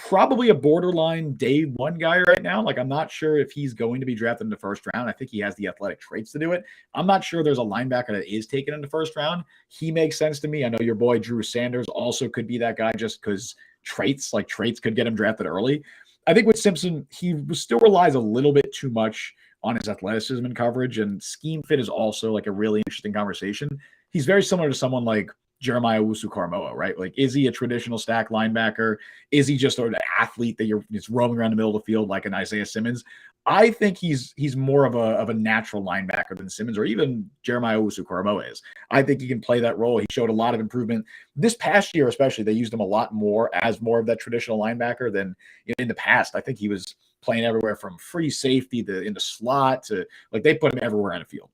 probably a borderline day one guy right now. Like, I'm not sure if he's going to be drafted in the first round. I think he has the athletic traits to do it. I'm not sure there's a linebacker that is taken in the first round. He makes sense to me. I know your boy Drew Sanders also could be that guy just because traits could get him drafted early. I think with Simpson, he still relies a little bit too much on his athleticism and coverage, and scheme fit is also like a really interesting conversation. He's very similar to someone like Jeremiah Owusu-Koramoah, right? Like, is he a traditional stack linebacker? Is he just an athlete that you're just roaming around the middle of the field like an Isaiah Simmons? I think he's more of a natural linebacker than Simmons or even Jeremiah Owusu-Koramoah is. I think he can play that role. He showed a lot of improvement this past year, especially. They used him a lot more as more of that traditional linebacker than in the past. I think he was playing everywhere from free safety to in the slot to like they put him everywhere on the field.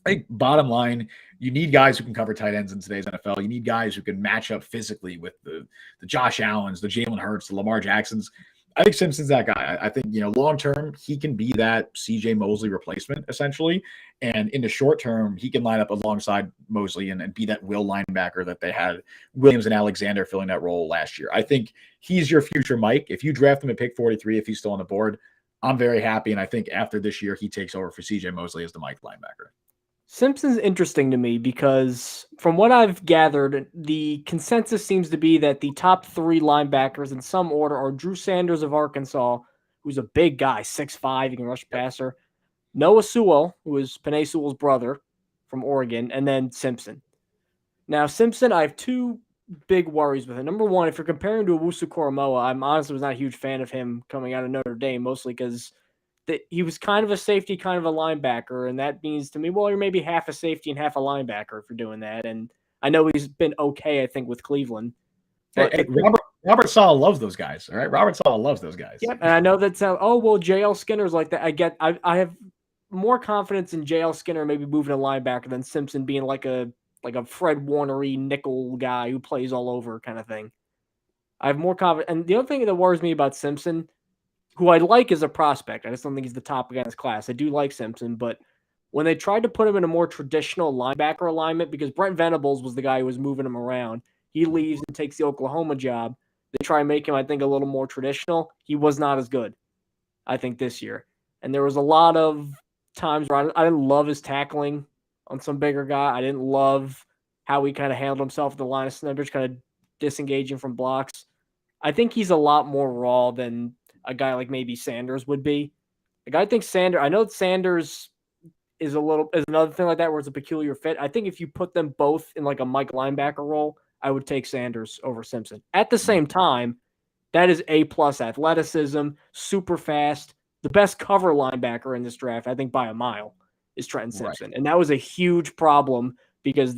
I think bottom line, you need guys who can cover tight ends in today's NFL. You need guys who can match up physically with the Josh Allens, the Jalen Hurts, the Lamar Jacksons. I think Simpson's that guy. I think, long term, he can be that CJ Mosley replacement, essentially. And in the short term, he can line up alongside Mosley and be that will linebacker that they had Williams and Alexander filling that role last year. I think he's your future Mike. If you draft him at pick 43, if he's still on the board, I'm very happy. And I think after this year, he takes over for CJ Mosley as the Mike linebacker. Simpson's interesting to me because from what I've gathered, the consensus seems to be that the top 3 linebackers in some order are Drew Sanders of Arkansas, who's a big guy, 6'5", he can rush passer, Noah Sewell, who is Penei Sewell's brother from Oregon, and then Simpson. Now, Simpson, I have 2 big worries with him. Number one, if you're comparing to Owusu-Koramoah, I'm honestly was not a huge fan of him coming out of Notre Dame, mostly because he was kind of a safety, kind of a linebacker, and that means to me, well, you're maybe half a safety and half a linebacker if you're doing that. And I know he's been okay, I think, with Cleveland. But hey, Robert Saleh loves those guys. All right, Robert Saleh loves those guys. Yeah, and I know that's JL Skinner's like that. I have more confidence in JL Skinner maybe moving a linebacker than Simpson being like a Fred Warner-y nickel guy who plays all over kind of thing. I have more confidence. And the other thing that worries me about Simpson, who I like as a prospect, I just don't think he's the top guy in his class. I do like Simpson, but when they tried to put him in a more traditional linebacker alignment, because Brent Venables was the guy who was moving him around, he leaves and takes the Oklahoma job. They try and make him, I think, a little more traditional. He was not as good, I think, this year. And there was a lot of times where I didn't love his tackling on some bigger guy. I didn't love how he kind of handled himself at the line of scrimmage, kind of disengaging from blocks. I think he's a lot more raw than a guy like maybe Sanders would be. Like, I think I know Sanders is another thing like that where it's a peculiar fit. I think if you put them both in like a Mike linebacker role, I would take Sanders over Simpson. At the same time, that is A+ athleticism, super fast, the best cover linebacker in this draft, I think by a mile, is Trenton Simpson. Right. And that was a huge problem because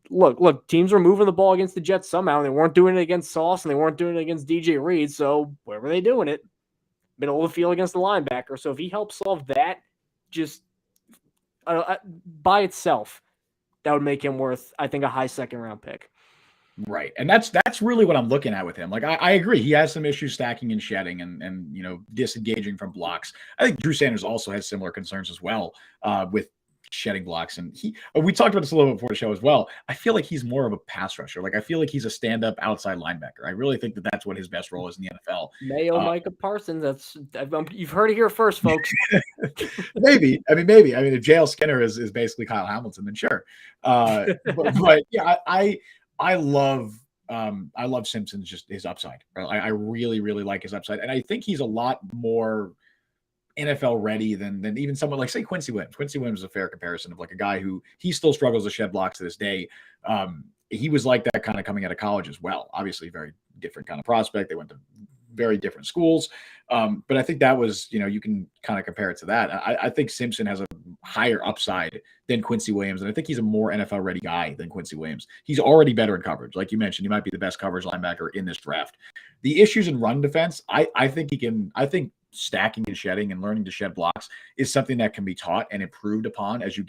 look, teams were moving the ball against the Jets somehow, and they weren't doing it against Sauce, and they weren't doing it against DJ Reed, so where were they doing it? Middle of the field against the linebacker. So if he helps solve that, just by itself, that would make him worth, I think, a high second-round pick. Right. And that's really what I'm looking at with him. Like, I agree. He has some issues stacking and shedding and disengaging from blocks. I think Drew Sanders also has similar concerns as well with shedding blocks. And we talked about this a little bit before the show as well. I feel like he's more of a pass rusher. Like, I feel like he's a stand-up outside linebacker. I really think that's what his best role is in the NFL. Mayo Micah Parsons. You've heard it here first, folks. Maybe. I mean, if JL Skinner is basically Kyle Hamilton, then sure. But yeah, I love Simpson's just his upside. I really, really like his upside. And I think he's a lot more NFL ready than even someone like, say, Quincy Williams. Quincy Williams is a fair comparison of like a guy who he still struggles to shed blocks to this day. He was like that kind of coming out of college as well. Obviously, very different kind of prospect. They went to very different schools. But I think that was, you can kind of compare it to that. I think Simpson has a higher upside than Quincy Williams. And I think he's a more NFL ready guy than Quincy Williams. He's already better in coverage. Like you mentioned, he might be the best coverage linebacker in this draft. The issues in run defense, I think stacking and shedding and learning to shed blocks is something that can be taught and improved upon as you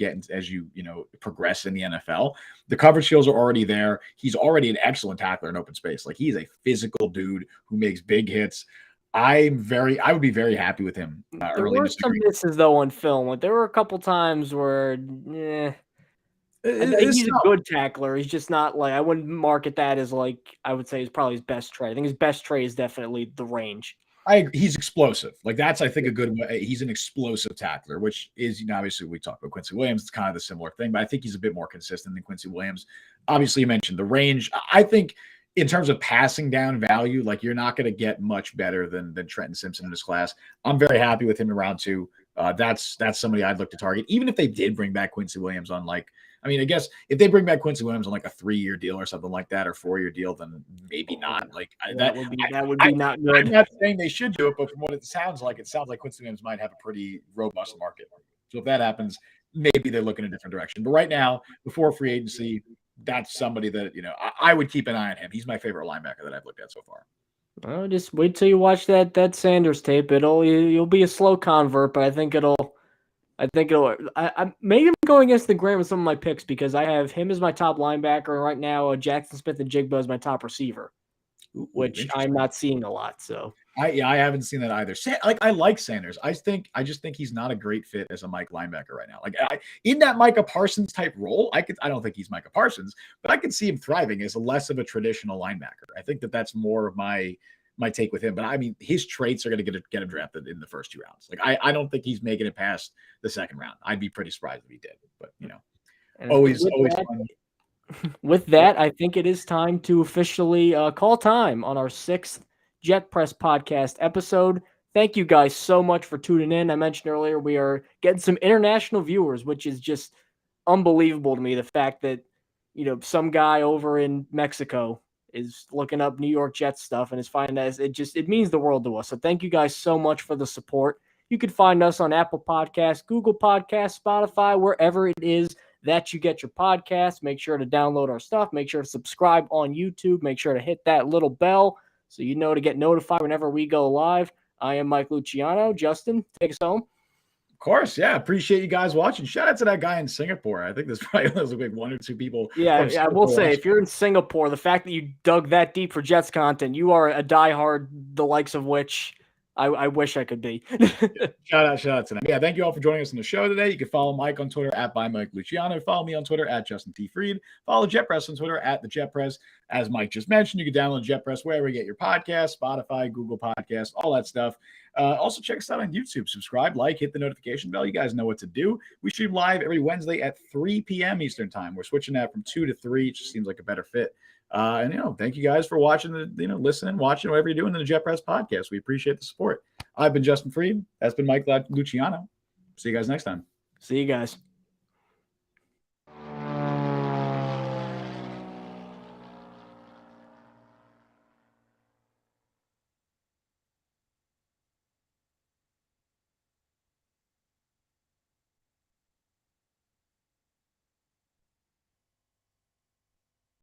progress in the NFL. The coverage skills are already there. He's already an excellent tackler in open space. Like, he's a physical dude who makes big hits. I would be very happy with him early. There were some misses though on film. Like, there were a couple times where I think It's he's a good tackler. He's just not like I wouldn't market that as like I would say is probably his best trait. I think his best trait is definitely the range. he's explosive. Like that's I think a good way. He's an explosive tackler, which is obviously we talked about Quincy Williams. It's kind of the similar thing, but I think he's a bit more consistent than Quincy Williams. Obviously, you mentioned the range. I think in terms of passing down value, like you're not going to get much better than Trenton Simpson in this class. I'm very happy with him in round 2. That's somebody I'd look to target, even if they did bring back Quincy Williams on like. I mean, I guess if they bring back Quincy Williams on like a 3-year deal or something like that, or 4-year deal, then maybe not. Like that would be not good. I'm not saying they should do it, but from what it sounds like Quincy Williams might have a pretty robust market. So if that happens, maybe they look in a different direction. But right now, before free agency, that's somebody that I would keep an eye on him. He's my favorite linebacker that I've looked at so far. Well, just wait till you watch that Sanders tape. You'll be a slow convert, but I think it'll. I maybe I'm going against the grain with some of my picks because I have him as my top linebacker and right now. Jackson Smith-Njigba as my top receiver, which I'm not seeing a lot. So I haven't seen that either. Like I like Sanders. I just think he's not a great fit as a Mike linebacker right now. Like in that Micah Parsons type role, I don't think he's Micah Parsons, but I could see him thriving as less of a traditional linebacker. I think that's more of my take with him. But I mean, his traits are going to get him drafted in the first 2 rounds. Like I don't think he's making it past the 2nd round. I'd be pretty surprised if he did. But always fun. With that, I think it is time to officially call time on our 6th Jet Press podcast episode. Thank you guys so much for tuning in. I mentioned earlier we are getting some international viewers, which is just unbelievable to me. The fact that some guy over in Mexico is looking up New York Jets stuff and is finding that it means the world to us. So thank you guys so much for the support. You can find us on Apple Podcasts, Google Podcasts, Spotify, wherever it is that you get your podcasts. Make sure to download our stuff. Make sure to subscribe on YouTube. Make sure to hit that little bell so you know to get notified whenever we go live. I am Mike Luciano. Justin, take us home. Of course, yeah. Appreciate you guys watching. Shout out to that guy in Singapore. I think there's probably like 1 or 2 people. Yeah, I will say, if you're in Singapore, the fact that you dug that deep for Jets content, you are a diehard, the likes of which I wish I could be. Shout out to them. Yeah, thank you all for joining us on the show today. You can follow Mike on Twitter at @ByMikeLuciano. Follow me on Twitter at Justin T. Fried. Follow Jet Press on Twitter at the Jet Press. As Mike just mentioned, you can download Jet Press wherever you get your podcasts, Spotify, Google Podcasts, all that stuff. Also, check us out on YouTube. Subscribe, hit the notification bell. You guys know what to do. We stream live every Wednesday at 3 p.m. Eastern Time. We're switching that from 2 to 3. It just seems like a better fit. And thank you guys for watching, listening, watching, whatever you're doing in the Jet Press podcast. We appreciate the support. I've been Justin Fried. That's been Mike Luciano. See you guys next time. See you guys.